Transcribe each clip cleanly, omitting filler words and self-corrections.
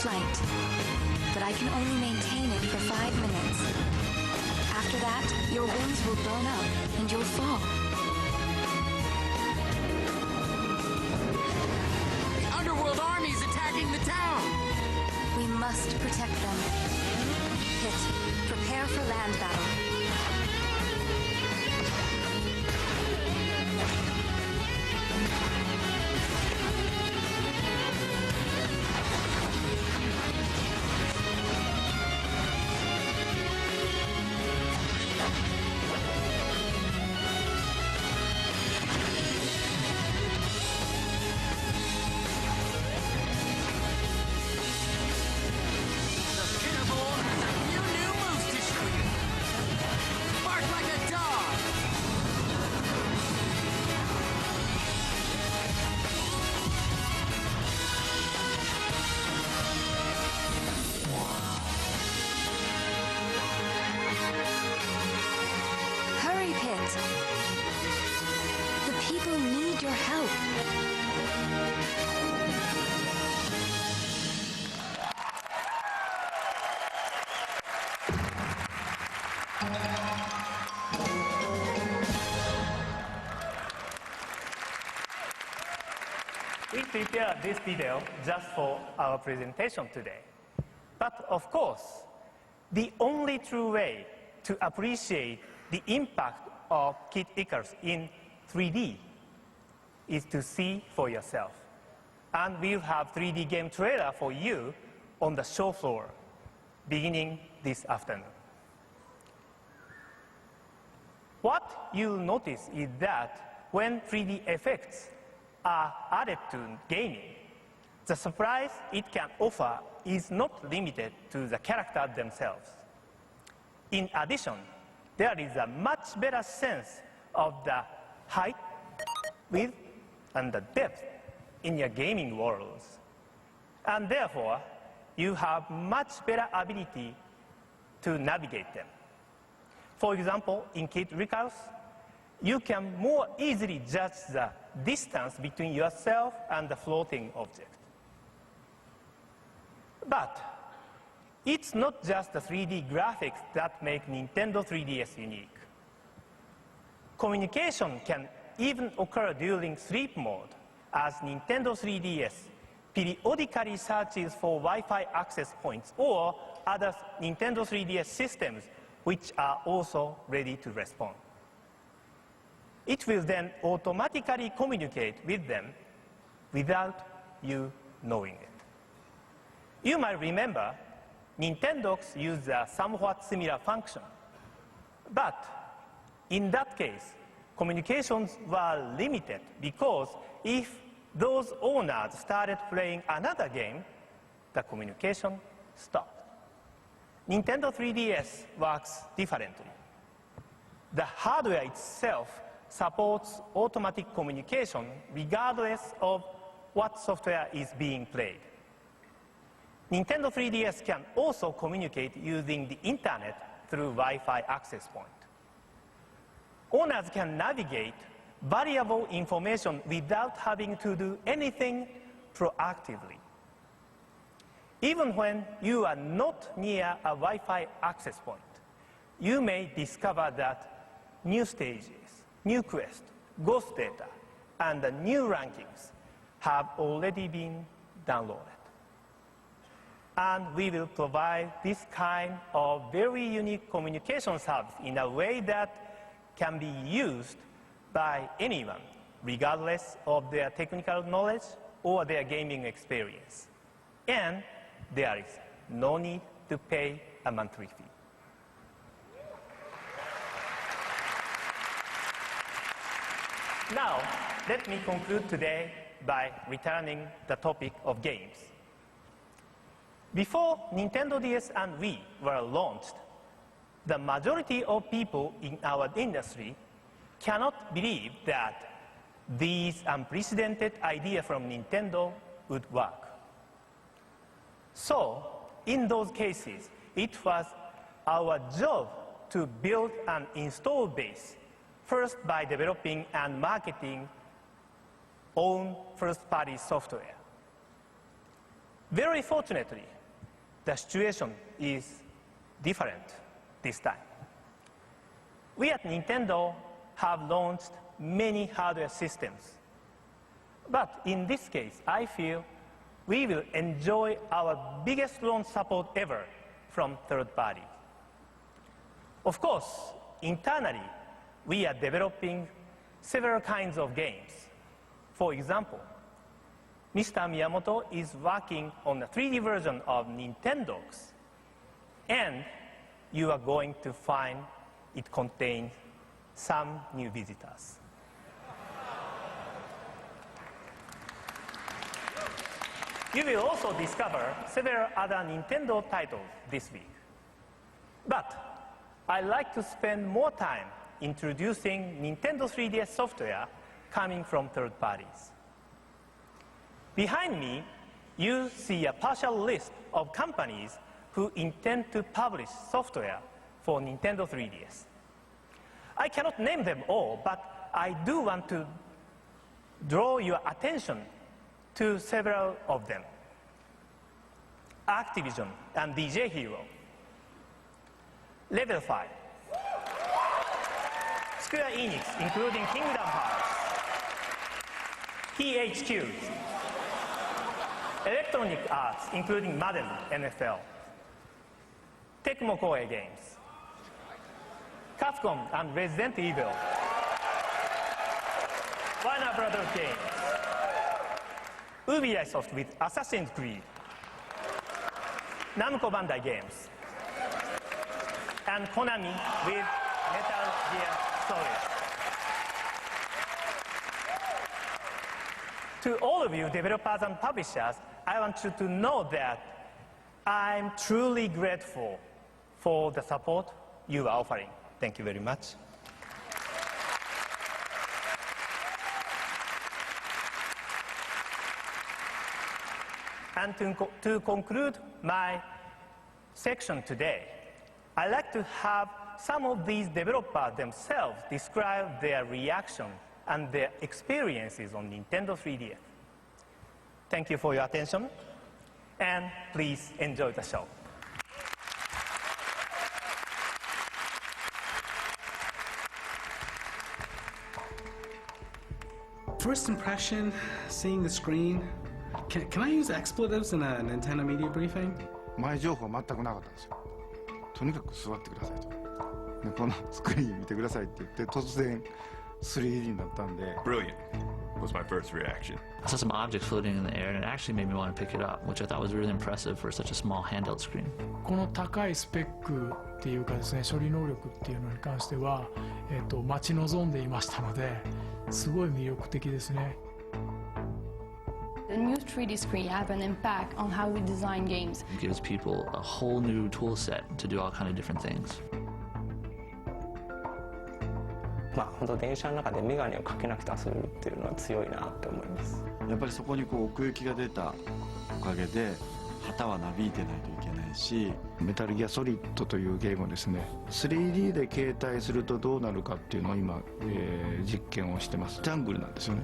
flight, but I can only maintain it for 5 minutes. After that, your wings will burn up and you'll fall. The Underworld Army is attacking the town! We must protect them. Pit, prepare for land battle. Hurry, Pit. The people need your help. We prepared this video just for our presentation today. But of course, the only true way to appreciate the impact of Kid Icarus in 3D is to see for yourself. And we'll have 3D game trailer for you on the show floor beginning this afternoon. What you'll notice is that when 3D effects are added to gaming, the surprise it can offer is not limited to the characters themselves. In addition, there is a much better sense of the height, width, and the depth in your gaming worlds. And therefore, you have much better ability to navigate them. For example, in Kid Icarus, you can more easily judge the distance between yourself and the floating object. But it's not just the 3D graphics that make Nintendo 3DS unique. Communication can even occur during sleep mode, as Nintendo 3DS periodically searches for Wi-Fi access points or other Nintendo 3DS systems which are also ready to respond. It will then automatically communicate with them without you knowing it. You might remember Nintendox used a somewhat similar function. But in that case, communications were limited because if those owners started playing another game, the communication stopped. Nintendo 3DS works differently. The hardware itself supports automatic communication regardless of what software is being played. Nintendo 3DS can also communicate using the internet through Wi-Fi access point. Owners can navigate valuable information without having to do anything proactively. Even when you are not near a Wi-Fi access point, you may discover that new stages, new quests, ghost data, and the new rankings have already been downloaded. And we will provide this kind of very unique communication service in a way that can be used by anyone, regardless of their technical knowledge or their gaming experience. And there is no need to pay a monthly fee. Now, let me conclude today by returning the topic of games. Before Nintendo DS and Wii were launched, the majority of people in our industry cannot believe that these unprecedented ideas from Nintendo would work. So, in those cases, it was our job to build an install base, first by developing and marketing own first-party software. Very fortunately, the situation is different this time. We at Nintendo have launched many hardware systems. But in this case, I feel we will enjoy our biggest launch support ever from third parties. Of course, internally, we are developing several kinds of games. For example, Mr. Miyamoto is working on a 3D version of Nintendogs, and you are going to find it contains some new visitors. You will also discover several other Nintendo titles this week. But I'd like to spend more time introducing Nintendo 3DS software coming from third parties. Behind me, you see a partial list of companies who intend to publish software for Nintendo 3DS. I cannot name them all, but I do want to draw your attention to several of them. Activision and DJ Hero, Level 5, Square Enix, including Kingdom Hearts, THQ, Electronic Arts, including Madden, NFL, Tecmo Koei Games, Capcom and Resident Evil, Warner Brothers Games, Ubisoft with Assassin's Creed, Namco Bandai Games, and Konami with Metal Gear Solid. To all of you developers and publishers, I want you to know that I'm truly grateful for the support you are offering. Thank you very much. And to conclude my section today, I'd like to have some of these developers themselves describe their reaction and their experiences on Nintendo 3DS. Thank you for your attention, and please enjoy the show. First impression, seeing the screen. Can I use expletives in a Nintendo media briefing? 前情報全くなかったんですよ。とにかく座ってくださいと。でこのスクリーン見てくださいって言って突然 3D になったんで。Brilliant was my first reaction. I saw some objects floating in the air and it actually made me want to pick it up, which I thought was really impressive for such a small handheld screen. この高いスペックっていうかですね、処理能力っていうのに関しては、待ち望んでいましたので、すごい魅力的ですね。The new 3D screen have an impact on how we design games. It gives people a whole new tool set to do all kind of different things. 本当電車の中でメガネをかけなくて遊べるっていうのは強いなって思います。やっぱりそこにこう奥行きが出たおかげで旗はなびいてないといけないし、メタルギアソリッドというゲームをですね 3D で携帯するとどうなるかっていうのを今、実験をしてます。ジャングルなんですよね。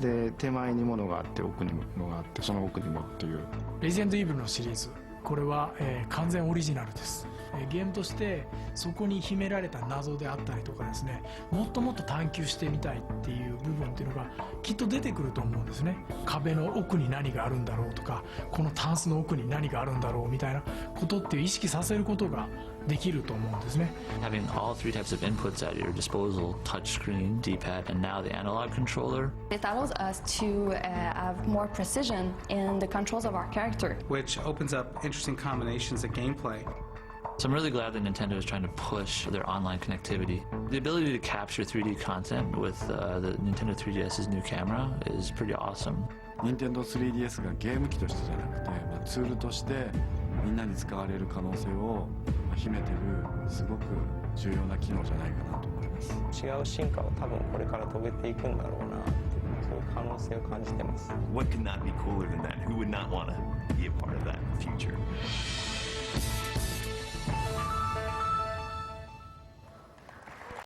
で手前に物があって奥に物があってその奥にもっていうレジェンドイーブルのシリーズ、これは、完全オリジナルです。ゲームとしてそこに秘められた謎であったりとかですね、もっともっと探求してみたいっていう部分っていうのがきっと出てくると思うんですね。壁の奥に何があるんだろうとか、このタンスの奥に何があるんだろうみたいなことっていう意識させることができると思うんですね。Having all three types of inputs at your disposal, touchscreen, D-pad, and now the analog controller. It allows us to have more precision in the controls of our character. Which opens up interesting combinations of gameplay. So I'm really glad that Nintendo is trying to push their online connectivity. The ability to capture 3D content with the Nintendo 3DS's new camera is pretty awesome. Nintendo 3DS がゲーム機としてじゃなくて、ツールとしてみんなに使われる可能性を秘めてるすごく重要な機能じゃないかなと思います。違う進化を多分これから遂げていくんだろうなっていう、そういう可能性を感じてます。What could not be cooler than that? Who would not want to be a part of that in the future?